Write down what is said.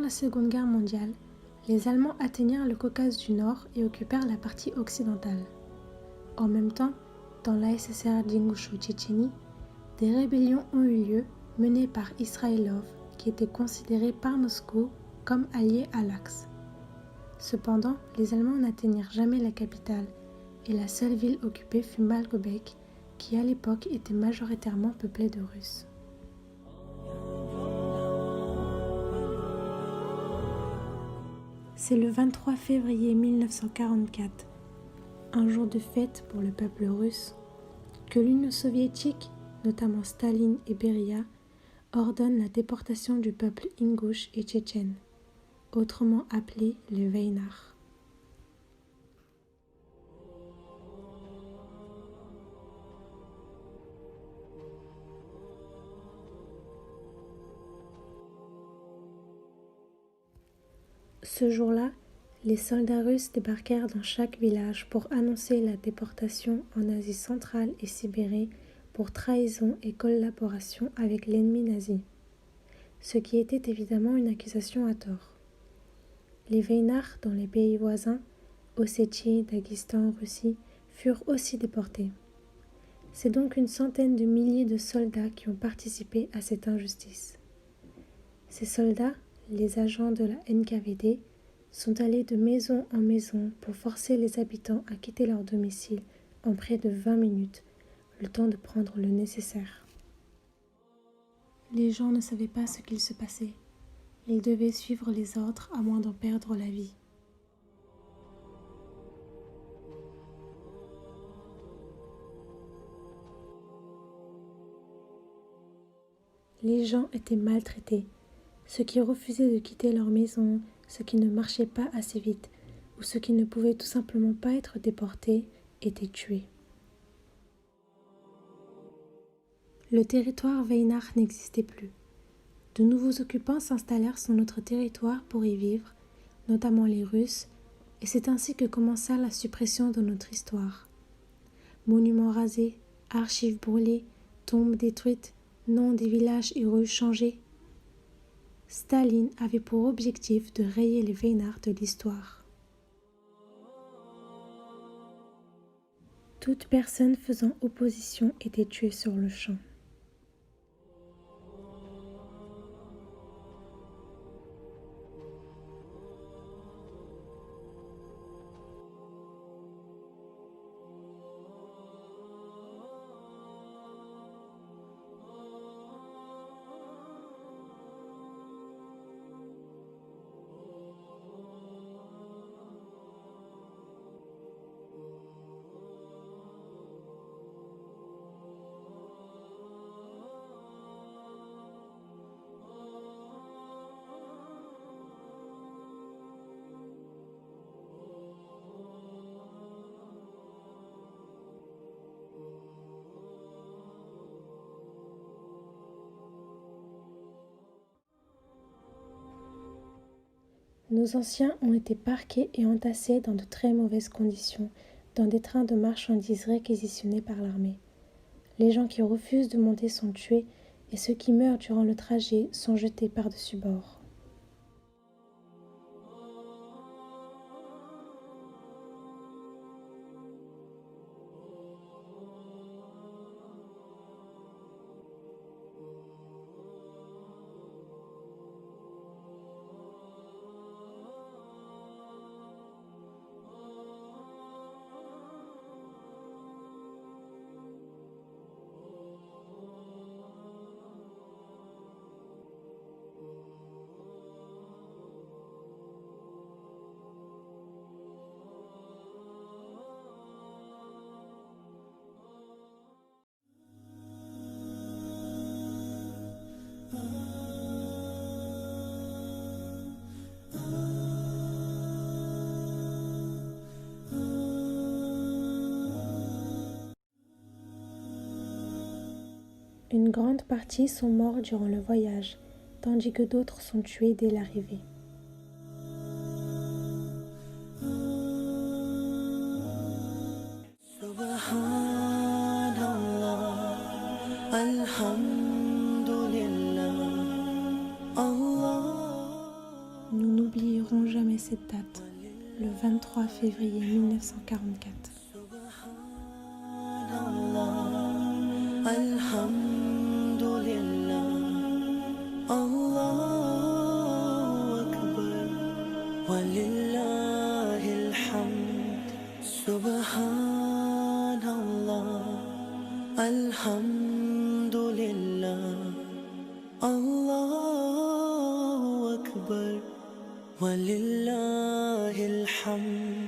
la Seconde Guerre mondiale, les Allemands atteignirent le Caucase du Nord et occupèrent la partie occidentale. En même temps, dans l'ASSR d'Ingusho-Tchétchénie, des rébellions ont eu lieu menées par Israilov, qui était considéré par Moscou comme allié à l'Axe. Cependant, les Allemands n'atteignirent jamais la capitale et la seule ville occupée fut Malgobek, qui à l'époque était majoritairement peuplée de Russes. C'est le 23 février 1944, un jour de fête pour le peuple russe, que l'Union soviétique, notamment Staline et Beria, ordonne la déportation du peuple ingouche et tchétchène, autrement appelés les Veinards. Ce jour-là, les soldats russes débarquèrent dans chaque village pour annoncer la déportation en Asie centrale et Sibérie pour trahison et collaboration avec l'ennemi nazi, ce qui était évidemment une accusation à tort. Les Veinards dans les pays voisins, Ossétie, Daghestan, Russie, furent aussi déportés. C'est donc une centaine de milliers de soldats qui ont participé à cette injustice. Ces soldats, les agents de la NKVD, sont allés de maison en maison pour forcer les habitants à quitter leur domicile en près de 20 minutes, le temps de prendre le nécessaire. Les gens ne savaient pas ce qu'il se passait. Ils devaient suivre les ordres à moins d'en perdre la vie. Les gens étaient maltraités, ceux qui refusaient de quitter leur maison, ceux qui ne marchaient pas assez vite ou ceux qui ne pouvaient tout simplement pas être déportés étaient tués. Le territoire Veinard n'existait plus. De nouveaux occupants s'installèrent sur notre territoire pour y vivre, notamment les Russes, et c'est ainsi que commença la suppression de notre histoire. Monuments rasés, archives brûlées, tombes détruites, noms des villages et rues changés. Staline avait pour objectif de rayer les Veinards de l'histoire. Toute personne faisant opposition était tuée sur le champ. Nos anciens ont été parqués et entassés dans de très mauvaises conditions, dans des trains de marchandises réquisitionnés par l'armée. Les gens qui refusent de monter sont tués et ceux qui meurent durant le trajet sont jetés par-dessus bord. Une grande partie sont morts durant le voyage, tandis que d'autres sont tués dès l'arrivée. n'oublieront jamais cette date, le 23 février 1944. Alhamdulillah, Allahu Akbar, walillahil hamd. Subhanallah, Alhamdulillah, Allahu Akbar, walillahil hamd.